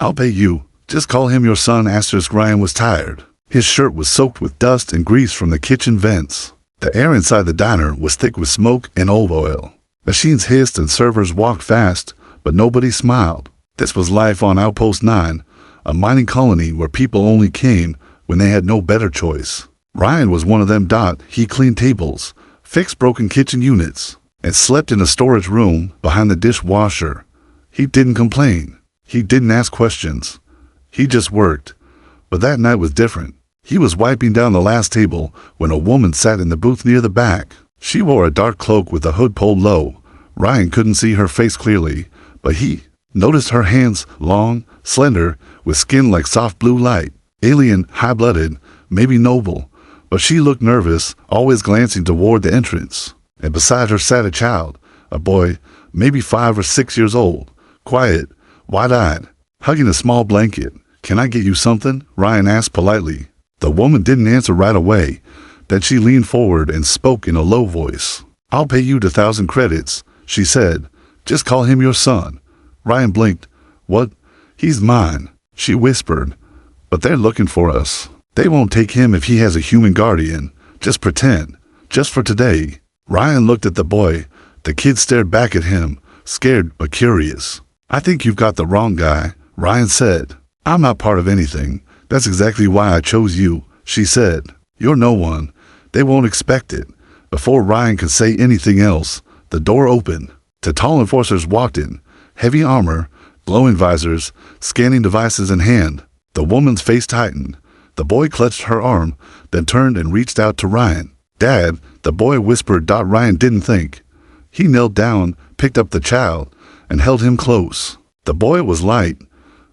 I'll pay you. Just call him your son. Ryan was tired. His shirt was soaked with dust and grease from the kitchen vents. The air inside the diner was thick with smoke and olive oil. Machines hissed and servers walked fast, but nobody smiled. This was life on Outpost 9, a mining colony where people only came when they had no better choice. Ryan was one of them. He cleaned tables, fixed broken kitchen units, and slept in a storage room behind the dishwasher. He didn't complain. He didn't ask questions. He just worked. But that night was different. He was wiping down the last table when a woman sat in the booth near the back. She wore a dark cloak with the hood pulled low. Ryan couldn't see her face clearly, but he noticed her hands, long, slender, with skin like soft blue light. Alien, high-blooded, maybe noble, but she looked nervous, always glancing toward the entrance. And beside her sat a child, a boy, maybe 5 or 6 years old, quiet, wide-eyed, hugging a small blanket. "Can I get you something?" Ryan asked politely. The woman didn't answer right away. Then she leaned forward and spoke in a low voice. "I'll pay you 1,000 credits, she said. "Just call him your son." Ryan blinked. "What? He's mine," she whispered. "But they're looking for us. They won't take him if he has a human guardian. Just pretend. Just for today." Ryan looked at the boy. The kid stared back at him, scared but curious. "I think you've got the wrong guy," Ryan said. "I'm not part of anything. That's exactly why I chose you," she said. "You're no one. They won't expect it." Before Ryan could say anything else, the door opened. Two tall enforcers walked in, heavy armor, glowing visors, scanning devices in hand. The woman's face tightened. The boy clutched her arm, then turned and reached out to Ryan. "Dad," the boy whispered. Ryan didn't think. He knelt down, picked up the child, and held him close. The boy was light,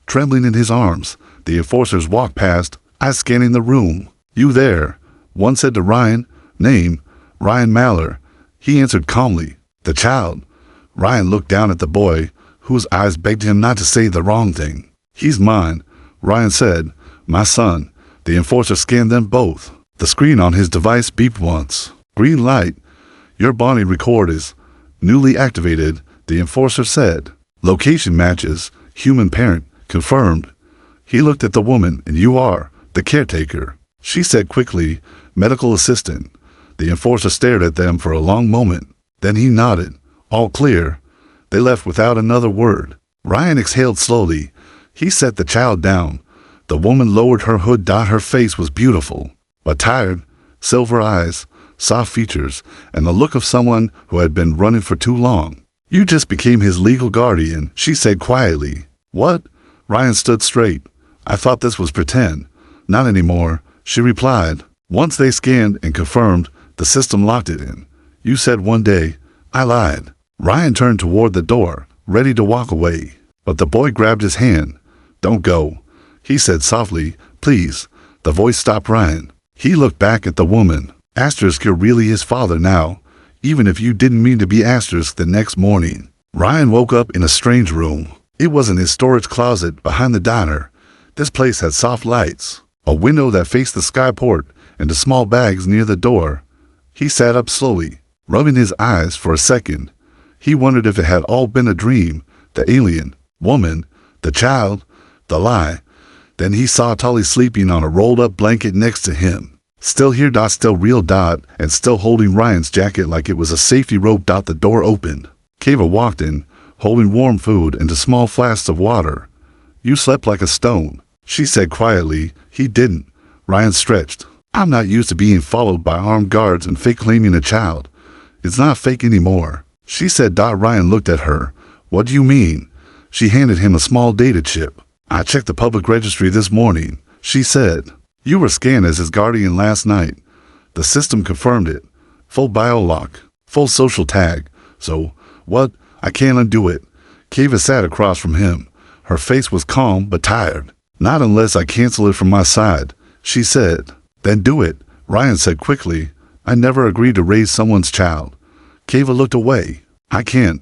trembling in his arms. The enforcers walked past, eyes scanning the room. "You there?" one said to Ryan. "Name?" "Ryan Maller." He answered calmly. "The child?" Ryan looked down at the boy, whose eyes begged him not to say the wrong thing. "He's mine," Ryan said. "My son." The enforcer scanned them both. The screen on his device beeped once. "Green light. Your body record is newly activated," the enforcer said. "Location matches. Human parent. Confirmed." He looked at the woman. "And you are the caretaker," she said quickly. "Medical assistant." The enforcer stared at them for a long moment. Then he nodded. "All clear." They left without another word. Ryan exhaled slowly. He set the child down. The woman lowered her hood. Her face was beautiful, but tired. Silver eyes, soft features, and the look of someone who had been running for too long. "You just became his legal guardian," she said quietly. "What?" Ryan stood straight. "I thought this was pretend." "Not anymore," she replied. "Once they scanned and confirmed, the system locked it in. You said one day." "I lied." Ryan turned toward the door, ready to walk away. But the boy grabbed his hand. "Don't go," he said softly. "Please." The voice stopped Ryan. He looked back at the woman. "You're really his father now, even if you didn't mean to be." The next morning, Ryan woke up in a strange room. It wasn't his storage closet behind the diner. This place had soft lights, a window that faced the skyport, and the small bags near the door. He sat up slowly, rubbing his eyes for a second. He wondered if it had all been a dream. The alien, woman, the child, the lie. Then he saw Tully sleeping on a rolled-up blanket next to him. Still here. Still real. And still holding Ryan's jacket like it was a safety rope. The door opened. Kava walked in, holding warm food and a small flask of water. "You slept like a stone," she said quietly. "He didn't." Ryan stretched. "I'm not used to being followed by armed guards and fake claiming a child." "It's not fake anymore," she said. Ryan looked at her. "What do you mean?" She handed him a small data chip. "I checked the public registry this morning," she said. "You were scanned as his guardian last night. The system confirmed it. Full biolock, full social tag. So, what? I can't undo it." Kava sat across from him. Her face was calm but tired. "Not unless I cancel it from my side," she said. "Then do it," Ryan said quickly. "I never agreed to raise someone's child." Kava looked away. "I can't."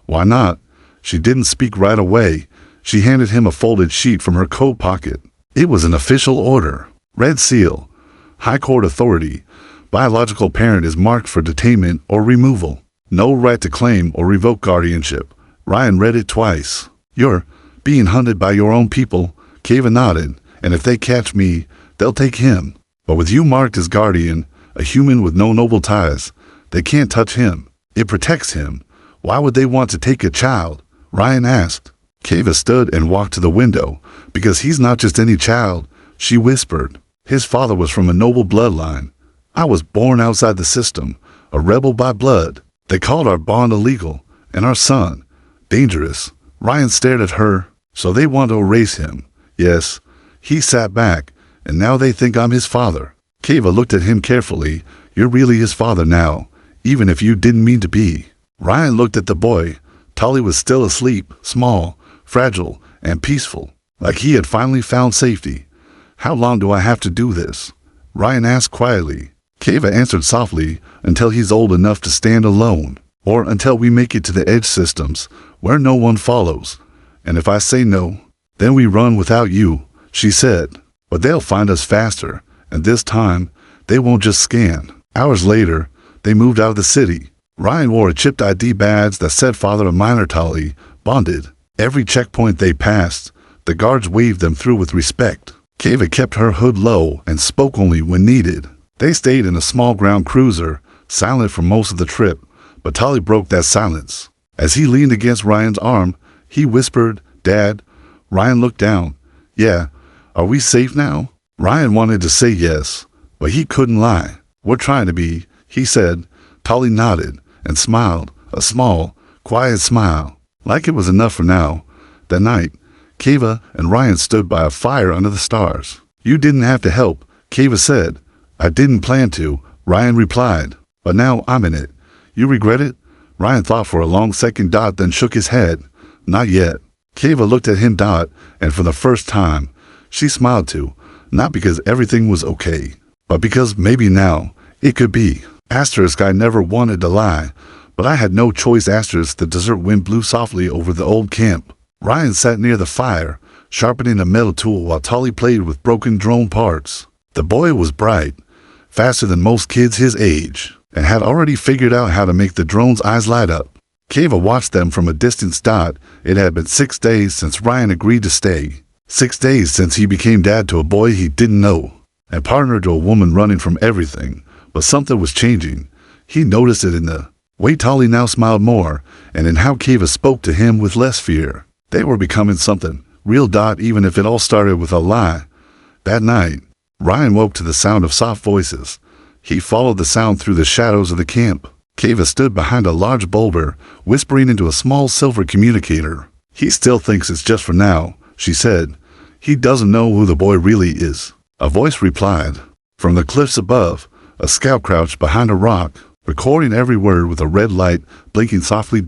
"Why not?" She didn't speak right away. She handed him a folded sheet from her coat pocket. It was an official order. Red seal. High Court authority. Biological parent is marked for detainment or removal. No right to claim or revoke guardianship. Ryan read it twice. "You're Being hunted by your own people, Keva nodded, and if they catch me, they'll take him. But with you marked as guardian, a human with no noble ties, they can't touch him. It protects him. Why would they want to take a child? Ryan asked. Keva stood and walked to the window. Because he's not just any child, she whispered. His father was from a noble bloodline. I was born outside the system, a rebel by blood. They called our bond illegal, and our son dangerous. Ryan stared at her. So they want to erase him. Yes. He sat back, and now they think I'm his father. Keva looked at him carefully. You're really his father now, even if you didn't mean to be. Ryan looked at the boy. Tolly was still asleep, small, fragile, and peaceful, like he had finally found safety. How long do I have to do this? Ryan asked quietly. Keva answered softly, until he's old enough to stand alone, or until we make it to the edge systems, where no one follows. And if I say no, then we run without you, she said. But they'll find us faster, and this time, they won't just scan. Hours later, they moved out of the city. Ryan wore a chipped ID badge that said father of minor Tolly, bonded. Every checkpoint they passed, the guards waved them through with respect. Keva kept her hood low and spoke only when needed. They stayed in a small ground cruiser, silent for most of the trip, but Tolly broke that silence. As he leaned against Ryan's arm, he whispered, Dad. Ryan looked down. Yeah, are we safe now? Ryan wanted to say yes, but he couldn't lie. We're trying to be, he said. Tolly nodded and smiled, a small, quiet smile, like it was enough for now. That night, Keva and Ryan stood by a fire under the stars. You didn't have to help, Keva said. I didn't plan to, Ryan replied, but now I'm in it. You regret it? Ryan thought for a long second, then shook his head. Not yet. Keva looked at him, and for the first time, she smiled too, not because everything was okay, but because maybe now it could be. Asterisk, I never wanted to lie, but I had no choice. Asterisk, the desert wind blew softly over the old camp. Ryan sat near the fire, sharpening a metal tool while Tolly played with broken drone parts. The boy was bright, faster than most kids his age, and had already figured out how to make the drone's eyes light up. Keva watched them from a distance. It had been 6 days since Ryan agreed to stay. 6 days since he became dad to a boy he didn't know, and partner to a woman running from everything. But something was changing. He noticed it in the way Tolly now smiled more, and in how Keva spoke to him with less fear. They were becoming something real. Even if it all started with a lie. That night, Ryan woke to the sound of soft voices. He followed the sound through the shadows of the camp. Keva stood behind a large boulder, whispering into a small silver communicator. He still thinks it's just for now, she said. He doesn't know who the boy really is. A voice replied. From the cliffs above, a scout crouched behind a rock, recording every word with a red light blinking softly.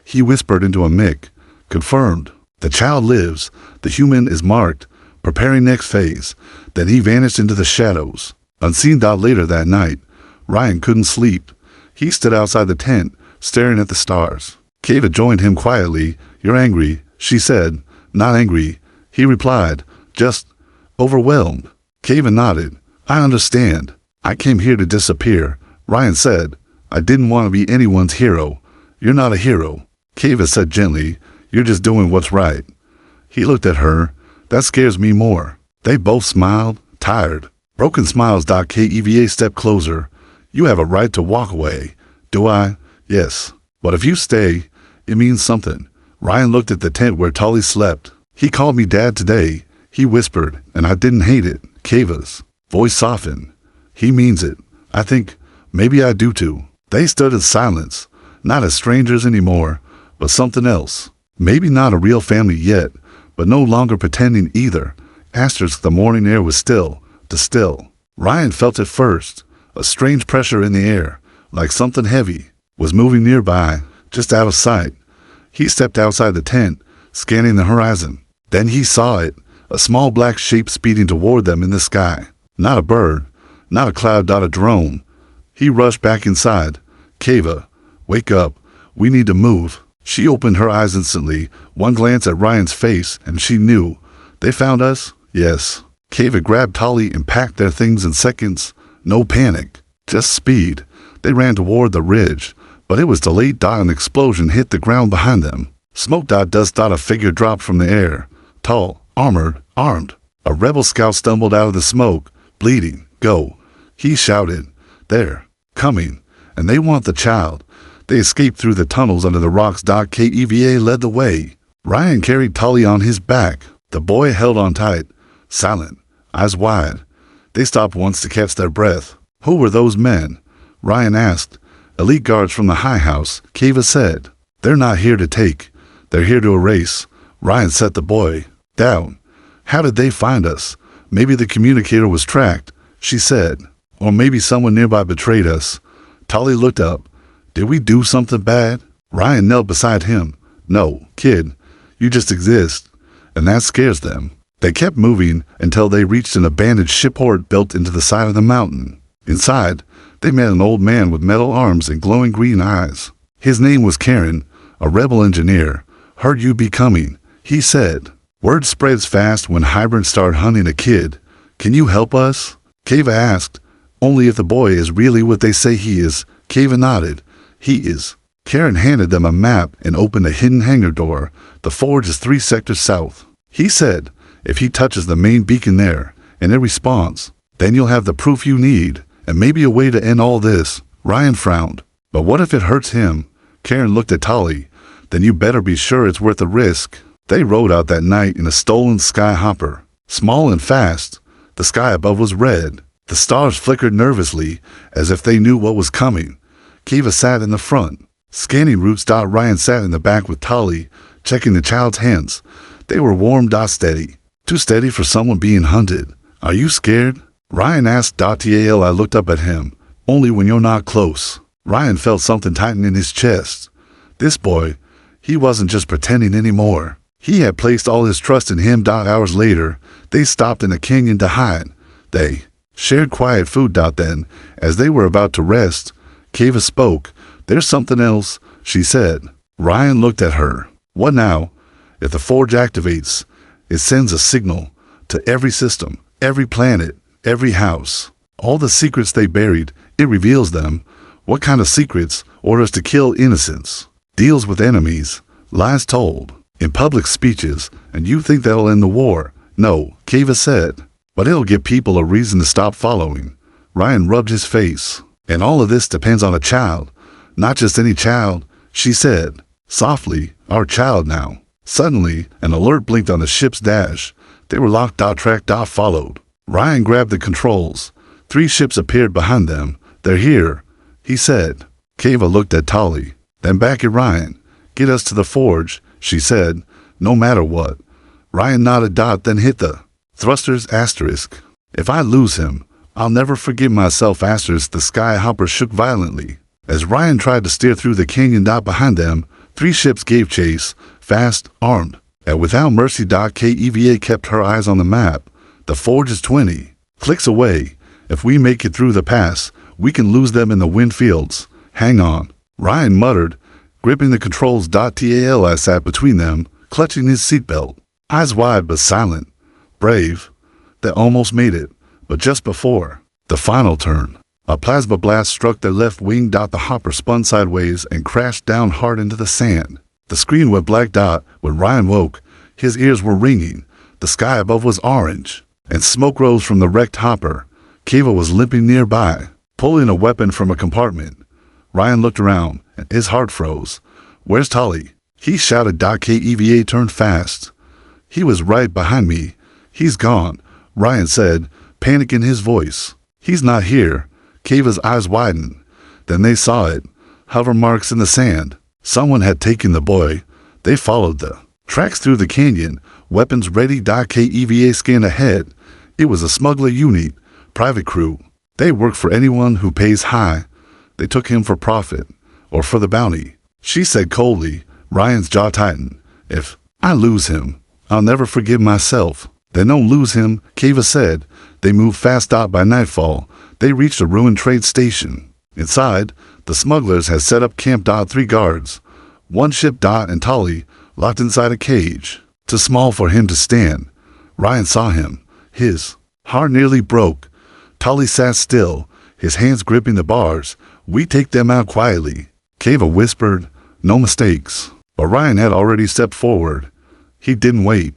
He whispered into a mic. Confirmed. The child lives. The human is marked. Preparing next phase. Then he vanished into the shadows. Unseen. Later that night, Ryan couldn't sleep. He stood outside the tent, staring at the stars. Keva joined him quietly. You're angry, she said. Not angry, he replied. Just overwhelmed. Keva nodded. I understand. I came here to disappear, Ryan said. I didn't want to be anyone's hero. You're not a hero, Keva said gently. You're just doing what's right. He looked at her. That scares me more. They both smiled, tired. Broken smiles. Keva stepped closer. You have a right to walk away. Do I? Yes. But if you stay, it means something. Ryan looked at the tent where Tolly slept. He called me dad today, he whispered, and I didn't hate it. Keva's voice softened. He means it. I think maybe I do too. They stood in silence, not as strangers anymore, but something else. Maybe not a real family yet, but no longer pretending either. Asterisk, the morning air was still. Ryan felt it first. A strange pressure in the air, like something heavy, was moving nearby, just out of sight. He stepped outside the tent, scanning the horizon. Then he saw it, a small black shape speeding toward them in the sky. Not a bird, not a cloud. A drone. He rushed back inside. Keva, wake up. We need to move. She opened her eyes instantly, one glance at Ryan's face, and she knew. They found us? Yes. Keva grabbed Tolly and packed their things in seconds. No panic, just speed. They ran toward the ridge, but it was delayed. An explosion hit the ground behind them. Smoke dust a figure dropped from the air. Tall, armored, armed. A rebel scout stumbled out of the smoke, bleeding. Go. He shouted. They're coming, and they want the child. They escaped through the tunnels under the rocks. Keva led the way. Ryan carried Tully on his back. The boy held on tight, silent, eyes wide. They stopped once to catch their breath. Who were those men? Ryan asked. Elite guards from the high house, Keva said. They're not here to take. They're here to erase. Ryan set the boy down. How did they find us? Maybe the communicator was tracked, she said. Or maybe someone nearby betrayed us. Tully looked up. Did we do something bad? Ryan knelt beside him. No, kid. You just exist. And that scares them. They kept moving until they reached an abandoned shipport built into the side of the mountain. Inside, they met an old man with metal arms and glowing green eyes. His name was Karen, a rebel engineer. Heard you be coming, he said. Word spreads fast when hybrids start hunting a kid. Can you help us? Keva asked. Only if the boy is really what they say he is. Keva nodded. He is. Karen handed them a map and opened a hidden hangar door. The forge is 3 sectors south. He said, if he touches the main beacon there, and it responds, then you'll have the proof you need, and maybe a way to end all this. Ryan frowned. But what if it hurts him? Karen looked at Tully. Then you better be sure it's worth the risk. They rode out that night in a stolen skyhopper. Small and fast. The sky above was red. The stars flickered nervously, as if they knew what was coming. Keva sat in the front, scanning routes. Ryan sat in the back with Tully, checking the child's hands. They were warm. Steady. Too steady for someone being hunted. Are you scared? Ryan asked. Tal. I looked up at him. Only when you're not close. Ryan felt something tighten in his chest. This boy, he wasn't just pretending anymore. He had placed all his trust in him. Hours later, they stopped in a canyon to hide. They shared quiet food. Then, as they were about to rest, Keva spoke. There's something else, she said. Ryan looked at her. What now? If the forge activates, it sends a signal to every system, every planet, every house. All the secrets they buried, it reveals them. What kind of secrets? Orders to kill innocents. Deals with enemies. Lies told. In public speeches. And you think that'll end the war? No, Keva said. But it'll give people a reason to stop following. Ryan rubbed his face. And all of this depends on a child. Not just any child, she said. Softly, our child now. Suddenly, an alert blinked on the ship's dash. They were locked. Track. Followed. Ryan grabbed the controls. 3 ships appeared behind them. They're here, he said. Keva looked at Tully, then back at Ryan. Get us to the forge, she said, no matter what. Ryan nodded. Then hit the thrusters. Asterisk. If I lose him, I'll never forgive myself. Asterisk. The skyhopper shook violently. As Ryan tried to steer through the canyon. Behind them, 3 ships gave chase, fast, armed, and without mercy. Keva kept her eyes on the map. The forge is 20 clicks away. If we make it through the pass, we can lose them in the wind fields. Hang on, Ryan muttered, gripping the controls. Tal. I sat between them, clutching his seatbelt, eyes wide but silent. Brave. They almost made it, but just before the final turn, a plasma blast struck their left wing. The hopper spun sideways and crashed down hard into the sand. The screen went black. When Ryan woke, his ears were ringing. The sky above was orange, and smoke rose from the wrecked hopper. Keva was limping nearby, pulling a weapon from a compartment. Ryan looked around, and his heart froze. Where's Tully? He shouted. Keva turned fast. He was right behind me. He's gone, Ryan said, panic in his voice. He's not here. Keva's eyes widened. Then they saw it. Hover marks in the sand. Someone had taken the boy. They followed the tracks through the canyon, weapons ready. Keva scanned ahead. It was a smuggler unit, private crew. They work for anyone who pays high. They took him for profit, or for the bounty. She said coldly. Ryan's jaw tightened. If I lose him, I'll never forgive myself. Then don't lose him, Keva said. They moved fast. By nightfall, they reached a ruined trade station. Inside, the smugglers had set up camp. 3 guards. 1 ship. And Tully, locked inside a cage, too small for him to stand. Ryan saw him. His heart nearly broke. Tully sat still, his hands gripping the bars. We take them out quietly, Keva whispered. No mistakes. But Ryan had already stepped forward. He didn't wait,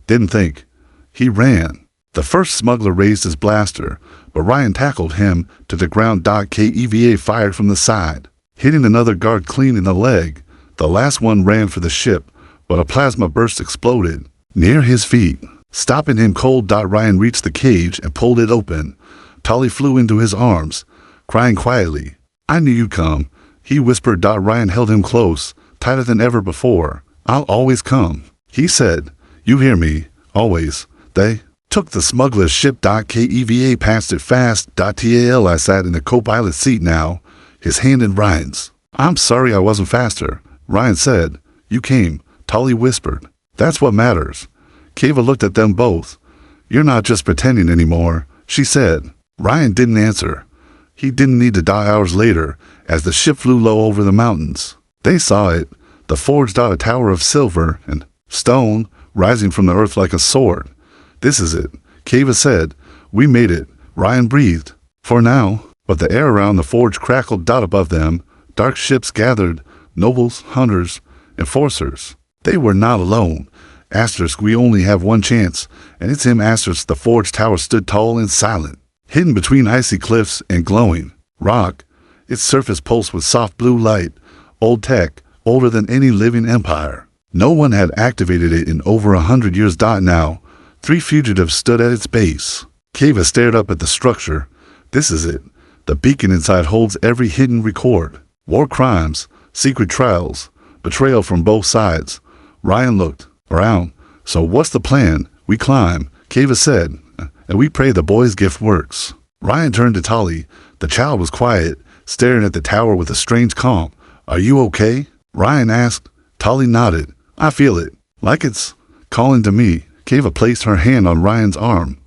didn't think. He ran. The first smuggler raised his blaster, but Ryan tackled him to the ground. KEVA fired from the side, hitting another guard clean in the leg. The last one ran for the ship, but a plasma burst exploded near his feet, stopping him cold. Ryan reached the cage and pulled it open. Tali flew into his arms, crying quietly. "I knew you'd come," he whispered. Ryan held him close, tighter than ever before. "I'll always come," he said. "You hear me, always." They took the smuggler's ship. KEVA passed it fast. I sat in the co-pilot seat now, his hand in Ryan's. "I'm sorry I wasn't faster," Ryan said. "You came," Tali whispered. "That's what matters." Keva looked at them both. "You're not just pretending anymore," she said. Ryan didn't answer. He didn't need to die hours later, as the ship flew low over the mountains. They saw it, the forged a tower of silver and stone, rising from the earth like a sword. "This is it," Keva said. "We made it," Ryan breathed. "For now." But the air around the forge crackled. Above them, dark ships gathered, nobles, hunters, enforcers. They were not alone. "We only have one chance, and it's him." The forge tower stood tall and silent, hidden between icy cliffs and glowing rock. Its surface pulsed with soft blue light, old tech, older than any living empire. No one had activated it in over 100 years. Now, 3 fugitives stood at its base. Keva stared up at the structure. "This is it. The beacon inside holds every hidden record. War crimes, secret trials, betrayal from both sides." Ryan looked around. "So what's the plan?" "We climb," Keva said, "and we pray the boy's gift works." Ryan turned to Tali. The child was quiet, staring at the tower with a strange calm. "Are you okay?" Ryan asked. Tali nodded. "I feel it, like it's calling to me." Keva placed her hand on Ryan's arm.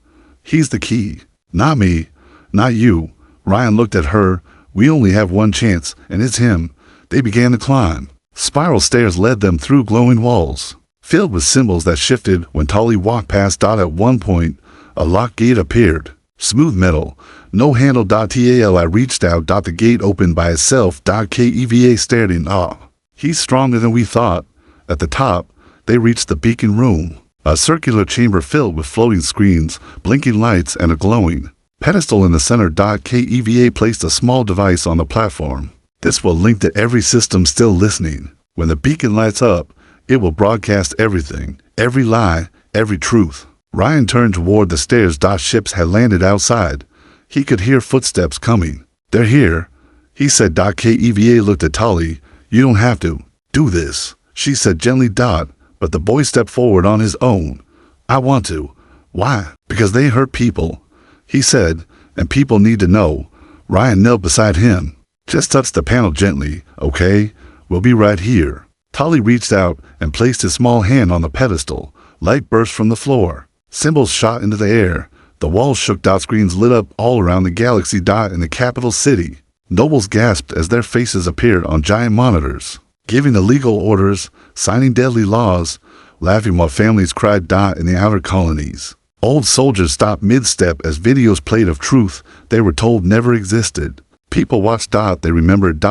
"He's the key. Not me, not you." Ryan looked at her. "We only have one chance, and it's him." They began to climb. Spiral stairs led them through glowing walls, filled with symbols that shifted when Tali walked past. At one point, a locked gate appeared. Smooth metal, no handle. Tali reached out. The gate opened by itself. Keva stared in awe. "He's stronger than we thought." At the top, they reached the beacon room, a circular chamber filled with floating screens, blinking lights, and a glowing pedestal in the center. Keva placed a small device on the platform. "This will link to every system still listening. When the beacon lights up, it will broadcast everything, every lie, every truth." Ryan turned toward the stairs. Ships had landed outside. He could hear footsteps coming. "They're here," he said. Keva looked at Tali. "You don't have to do this," she said gently. But the boy stepped forward on his own. "I want to." "Why?" "Because they hurt people," he said, "and people need to know." Ryan knelt beside him. "Just touch the panel gently, okay? We'll be right here." Tali reached out and placed his small hand on the pedestal. Light burst from the floor. Symbols shot into the air. The walls shook. Screens lit up all around the galaxy. In the capital city, nobles gasped as their faces appeared on giant monitors, giving illegal orders, signing deadly laws, laughing while families cried. In the outer colonies, old soldiers stopped mid-step as videos played of truth they were told never existed. People watched. They remembered.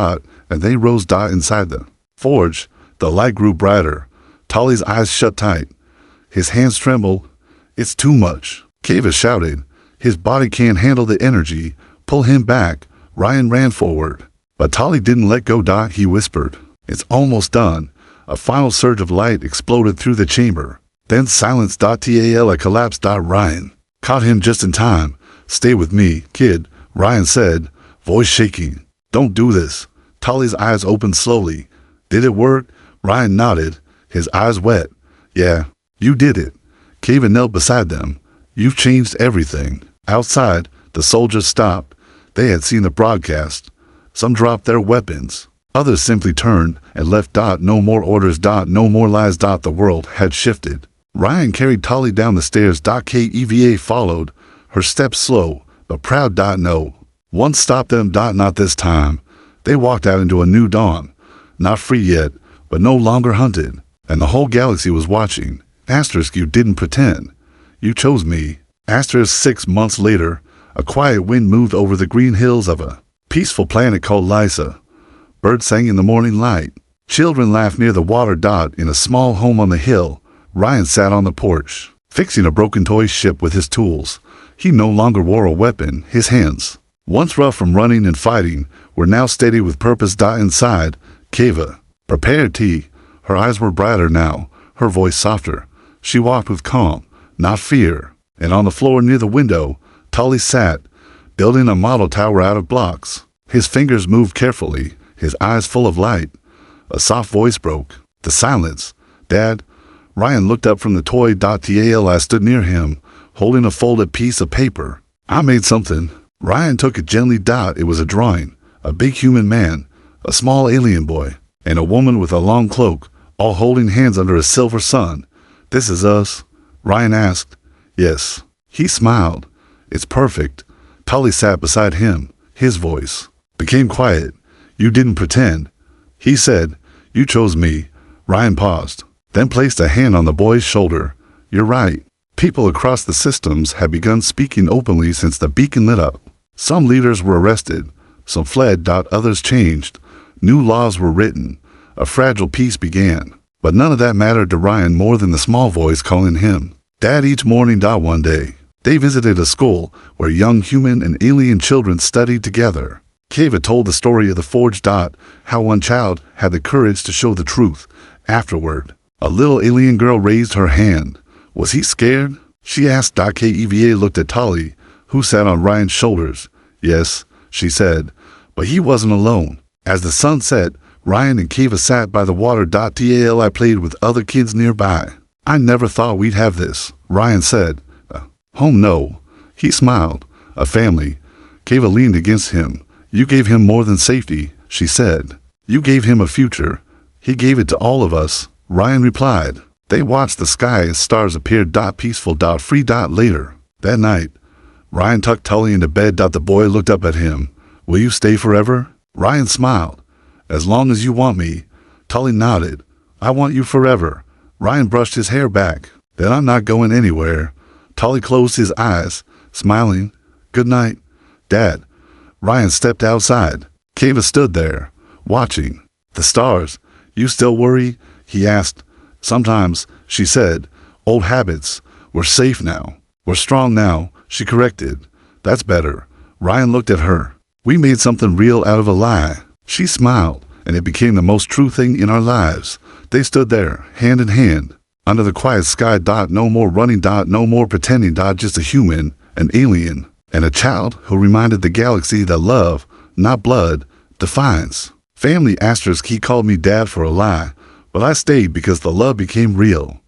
And they rose. Inside the forge, the light grew brighter. Tali's eyes shut tight. His hands trembled. "It's too much," Keva shouted. "His body can't handle the energy. Pull him back." Ryan ran forward. But Tali didn't let go. He whispered. "It's almost done." A final surge of light exploded through the chamber. Then silence. Tali collapsed. Ryan caught him just in time. "Stay with me, kid," Ryan said, voice shaking. "Don't do this." Tali's eyes opened slowly. "Did it work?" Ryan nodded, his eyes wet. "Yeah, you did it." Keva knelt beside them. "You've changed everything." Outside, the soldiers stopped. They had seen the broadcast. Some dropped their weapons. Others simply turned and left. No more orders. No more lies. The world had shifted. Ryan carried Tali down the stairs. Keva followed, her steps slow, but proud. No one stopped them. Not this time. They walked out into a new dawn. Not free yet, but no longer hunted. And the whole galaxy was watching. "You didn't pretend. You chose me." 6 months later, a quiet wind moved over the green hills of a peaceful planet called Lysa. Birds sang in the morning light. Children laughed near the water. In a small home on the hill, Ryan sat on the porch, fixing a broken toy ship with his tools. He no longer wore a weapon. His hands, once rough from running and fighting, were now steady with purpose. Inside, Keva prepared tea. Her eyes were brighter now, her voice softer. She walked with calm, not fear. And on the floor near the window, Tully sat, building a model tower out of blocks. His fingers moved carefully, his eyes full of light. A soft voice broke the silence. Dad? Ryan looked up from the toy. I stood near him, holding a folded piece of paper. I made something. Ryan took it gently. It was a drawing. A big human man, a small alien boy, and a woman with a long cloak, all holding hands under a silver sun. This is us? Ryan asked. Yes. He smiled. It's perfect. Tully sat beside him. His voice became quiet. You didn't pretend. He said, you chose me. Ryan paused, then placed a hand on the boy's shoulder. You're right. People across the systems had begun speaking openly since the beacon lit up. Some leaders were arrested. Some fled. Others changed. New laws were written. A fragile peace began. But none of that mattered to Ryan more than the small voice calling him Dad each morning. One day, they visited a school where young human and alien children studied together. Keva told the story of the forge. How one child had the courage to show the truth. Afterward, a little alien girl raised her hand. Was he scared? She asked. Keva looked at Tully, who sat on Ryan's shoulders. Yes, she said, but he wasn't alone. As the sun set, Ryan and Keva sat by the water. I played with other kids nearby. I never thought we'd have this, Ryan said. Home, no. He smiled. A family. Keva leaned against him. You gave him more than safety, she said. You gave him a future. He gave it to all of us, Ryan replied. They watched the sky as stars appeared. Peaceful. Free. Later that night, Ryan tucked Tully into bed. The boy looked up at him. Will you stay forever? Ryan smiled. As long as you want me. Tully nodded. I want you forever. Ryan brushed his hair back. Then I'm not going anywhere. Tully closed his eyes, smiling. Good night, Dad. Ryan stepped outside. Keva stood there, watching the stars. You still worry? He asked. Sometimes, she said. Old habits. We're safe now. We're strong now, she corrected. That's better. Ryan looked at her. We made something real out of a lie. She smiled, and it became the most true thing in our lives. They stood there, hand in hand, under the quiet sky. No more running. No more pretending. Just a human, an alien, and a child who reminded the galaxy that love, not blood, defines. Family. He called me Dad for a lie, but I stayed because the love became real.